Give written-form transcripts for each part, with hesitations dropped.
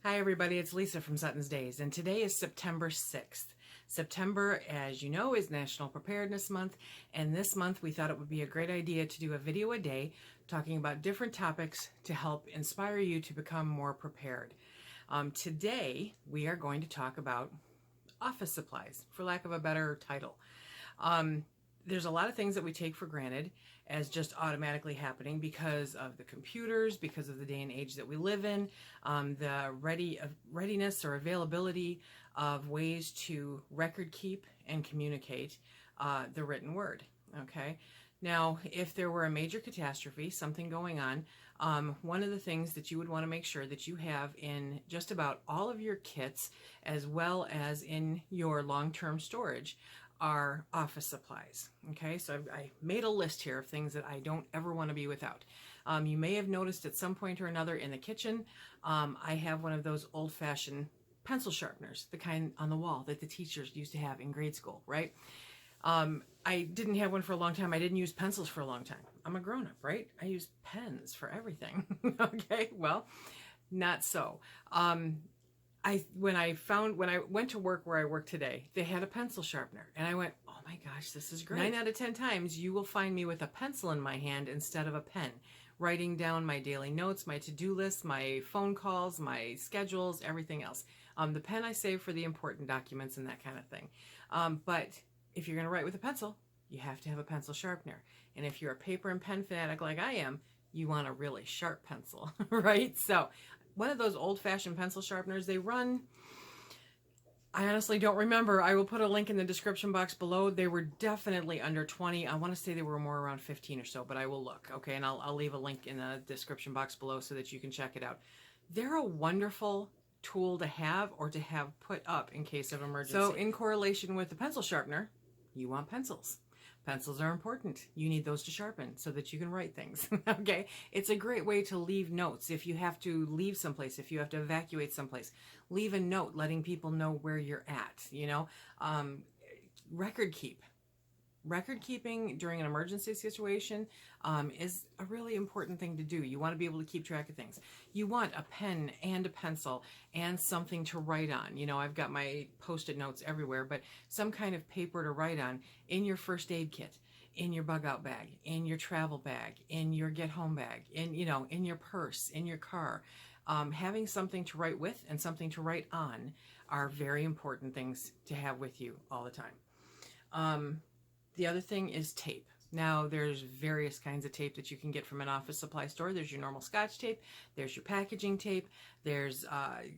Hi everybody, it's Lisa from SuttonsDaze, and today is September 6th. September, as you know, is National Preparedness Month, and this month we thought it would be a great idea to do a video a day talking about different topics to help inspire you to become more prepared. Today we are going to talk about office supplies, for lack of a better title. There's a lot of things that we take for granted as just automatically happening because of the computers, because of the day and age that we live in, the readiness or availability of ways to record keep and communicate the written word. Okay. Now, if there were a major catastrophe, something going on, one of the things that you would want to make sure that you have in just about all of your kits, as well as in your long-term storage, are office supplies. Okay, so I made a list here of things that I don't ever want to be without. You may have noticed at some point or another in the kitchen, I have one of those old-fashioned pencil sharpeners, the kind on the wall that the teachers used to have in grade school, right? I didn't have one for a long time. I didn't use pencils for a long time. I'm a grown-up, right? I use pens for everything. Okay, well, not so. When I went to work where I work today, they had a pencil sharpener, and I went, oh my gosh, this is great. 9 out of 10 times you will find me with a pencil in my hand instead of a pen, writing down my daily notes, my to-do list, my phone calls, my schedules, everything else. The pen I save for the important documents and that kind of thing. But if you're going to write with a pencil, you have to have a pencil sharpener. And if you're a paper and pen fanatic like I am, you want a really sharp pencil, right? So one of those old-fashioned pencil sharpeners, they run, I honestly don't remember. I will put a link in the description box below. They were definitely under 20. I want to say they were more around 15 or so, but I will look, okay? And I'll leave a link in the description box below so that you can check it out. They're a wonderful tool to have or to have put up in case of emergency. So in correlation with the pencil sharpener, you want pencils. Pencils are important. You need those to sharpen so that you can write things, okay? It's a great way to leave notes. If you have to leave someplace, if you have to evacuate someplace, leave a note letting people know where you're at, you know? Record keep. Record keeping during an emergency situation is a really important thing to do. You want to be able to keep track of things. You want a pen and a pencil and something to write on. You know, I've got my Post-it notes everywhere, but some kind of paper to write on in your first aid kit, in your bug out bag, in your travel bag, in your get home bag, in your purse, in your car. Having something to write with and something to write on are very important things to have with you all the time. The other thing is tape. Now, there's various kinds of tape that you can get from an office supply store. There's your normal Scotch tape. There's your packaging tape. There's,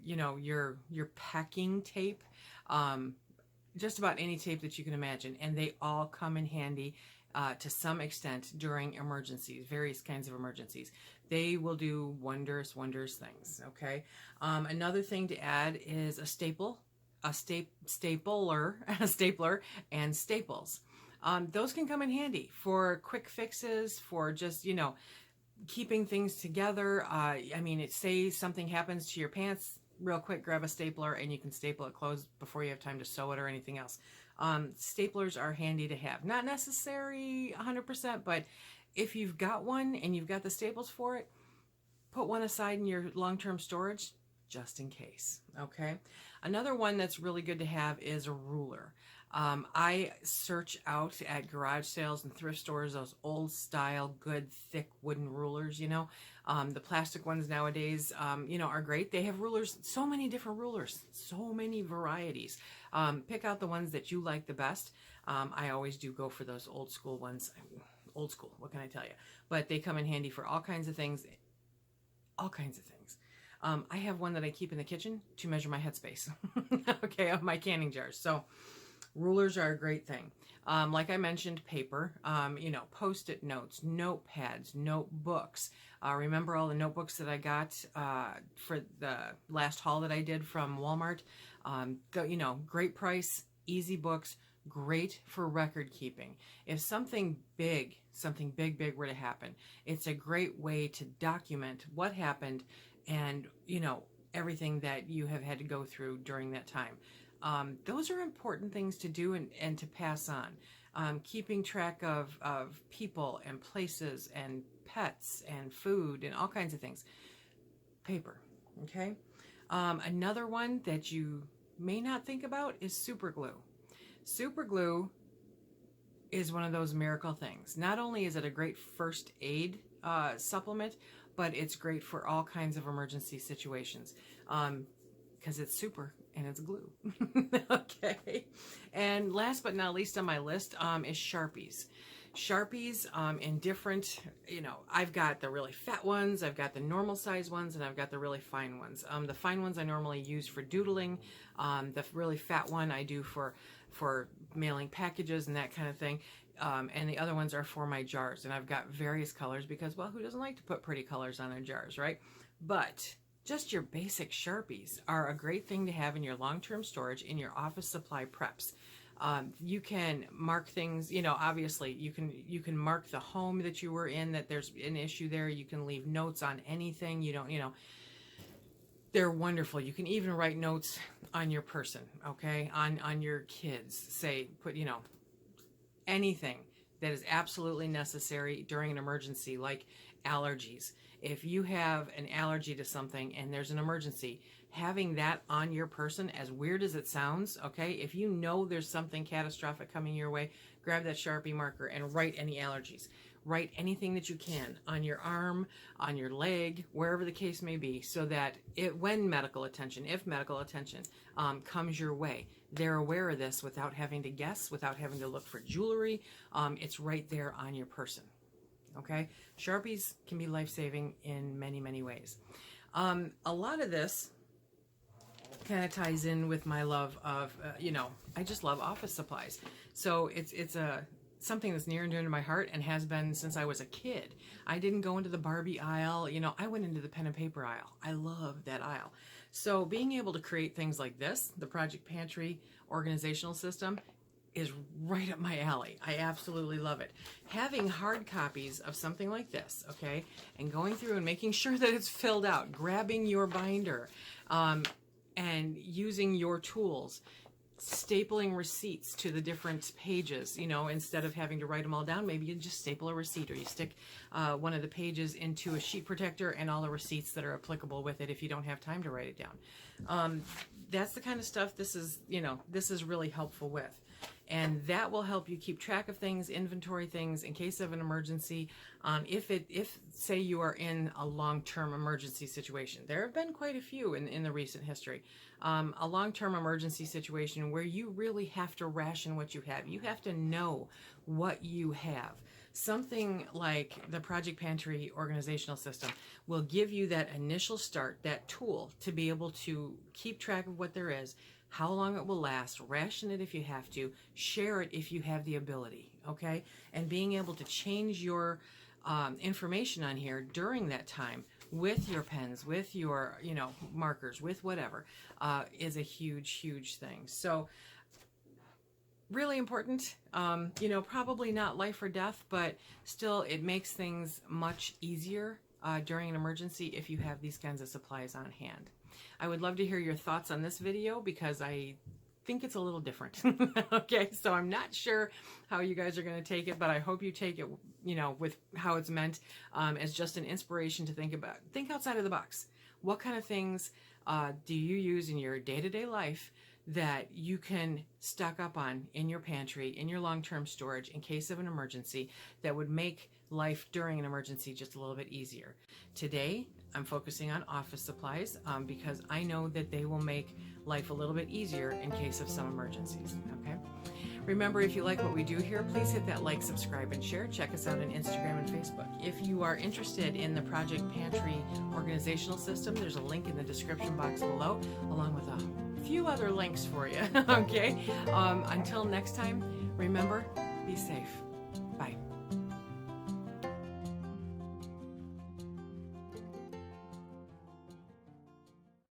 your packing tape. Just about any tape that you can imagine. And they all come in handy to some extent during emergencies, various kinds of emergencies. They will do wondrous things, okay? Another thing to add is a stapler, and staples. Those can come in handy for quick fixes, for just, keeping things together. Say something happens to your pants, real quick, grab a stapler and you can staple it closed before you have time to sew it or anything else. Staplers are handy to have. Not necessary 100%, but if you've got one and you've got the staples for it, put one aside in your long-term storage just in case, okay? Another one that's really good to have is a ruler. I search out at garage sales and thrift stores those old style, good, thick wooden rulers, The plastic ones nowadays, are great. They have rulers, so many different rulers, so many varieties. Pick out the ones that you like the best. I always do go for those old school ones. Old school, what can I tell you? But they come in handy for all kinds of things. All kinds of things. I have one that I keep in the kitchen to measure my headspace, okay, of my canning jars. So rulers are a great thing. Like I mentioned, paper, Post-it notes, notepads, notebooks. Remember all the notebooks that I got for the last haul that I did from Walmart? Great price, easy books, great for record keeping. If something big were to happen, it's a great way to document what happened and, everything that you have had to go through during that time. Those are important things to do and to pass on. Keeping track of people and places and pets and food and all kinds of things. Paper, okay? Another one that you may not think about is super glue. Super glue is one of those miracle things. Not only is it a great first aid supplement, but it's great for all kinds of emergency situations because it's super and it's glue. Okay. And last but not least on my list is Sharpies. Sharpies in different, I've got the really fat ones, I've got the normal size ones, and I've got the really fine ones. The fine ones I normally use for doodling. The really fat one I do for mailing packages and that kind of thing. And the other ones are for my jars. And I've got various colors because, well, who doesn't like to put pretty colors on their jars, right? But just your basic Sharpies are a great thing to have in your long-term storage in your office supply preps. You can mark things, obviously you can mark the home that you were in, that there's an issue there. You can leave notes on anything. They're wonderful. You can even write notes on your person, okay? On your kids, put anything that is absolutely necessary during an emergency, like allergies. If you have an allergy to something and there's an emergency, having that on your person, as weird as it sounds, okay, if you know there's something catastrophic coming your way, grab that Sharpie marker and write any allergies. Write anything that you can on your arm, on your leg, wherever the case may be, so that if medical attention comes your way, they're aware of this without having to guess, without having to look for jewelry. It's right there on your person. Okay? Sharpies can be life-saving in many, many ways. A lot of this kind of ties in with my love of, I just love office supplies. So it's something that's near and dear to my heart and has been since I was a kid. I didn't go into the Barbie aisle. I went into the pen and paper aisle. I love that aisle. So being able to create things like this, the Project Pantry organizational system, is right up my alley. I absolutely love it. Having hard copies of something like this, okay, and going through and making sure that it's filled out, grabbing your binder, and using your tools, stapling receipts to the different pages, instead of having to write them all down, maybe you just staple a receipt, or you stick one of the pages into a sheet protector and all the receipts that are applicable with it if you don't have time to write it down. That's the kind of stuff this is really helpful with. And that will help you keep track of things, inventory things in case of an emergency. If say you are in a long-term emergency situation, there have been quite a few in the recent history. A long-term emergency situation where you really have to ration what you have. You have to know what you have. Something like the Project Pantry organizational system will give you that initial start, that tool to be able to keep track of what there is, how long it will last, ration it if you have to, share it if you have the ability, okay? And being able to change your information on here during that time with your pens, with your, markers, with whatever, is a huge, huge thing. So really important, probably not life or death, but still it makes things much easier during an emergency if you have these kinds of supplies on hand. I would love to hear your thoughts on this video because I think it's a little different. Okay, so I'm not sure how you guys are going to take it, but I hope you take it, with how it's meant, as just an inspiration to think outside of the box. What kind of things do you use in your day-to-day life that you can stock up on in your pantry, in your long-term storage in case of an emergency that would make life during an emergency just a little bit easier? Today, I'm focusing on office supplies because I know that they will make life a little bit easier in case of some emergencies, okay? Remember, if you like what we do here, please hit that like, subscribe, and share. Check us out on Instagram and Facebook. If you are interested in the Project Pantry organizational system, there's a link in the description box below, along with a few other links for you, okay? Until next time, remember, be safe. Bye.